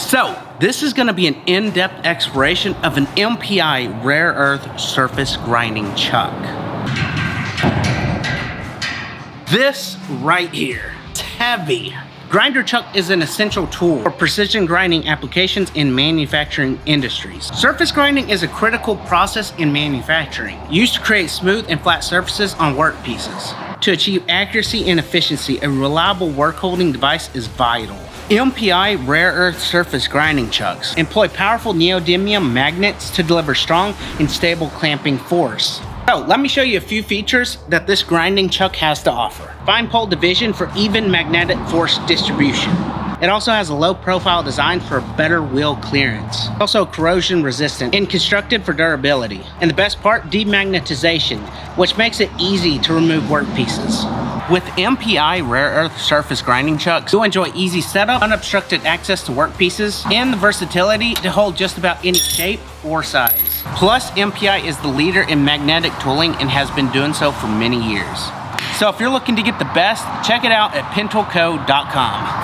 So, this is going to be an in-depth exploration of an MPI rare earth surface grinding chuck. This right here, it's heavy. Grinder chuck is an essential tool for precision grinding applications in manufacturing industries. Surface grinding is a critical process in manufacturing, used to create smooth and flat surfaces on workpieces. To achieve accuracy and efficiency, a reliable work-holding device is vital. MPI rare earth surface grinding chucks employ powerful neodymium magnets to deliver strong and stable clamping force. So let me show you a few features that this grinding chuck has to offer. Fine pole division for even magnetic force distribution. It also has a low profile design for better wheel clearance. Also corrosion resistant and constructed for durability. And the best part, demagnetization, which makes it easy to remove workpieces. With MPI rare earth surface grinding chucks, you'll enjoy easy setup, unobstructed access to workpieces, and the versatility to hold just about any shape or size. Plus, MPI is the leader in magnetic tooling and has been doing so for many years. So if you're looking to get the best, check it out at pentoolco.com.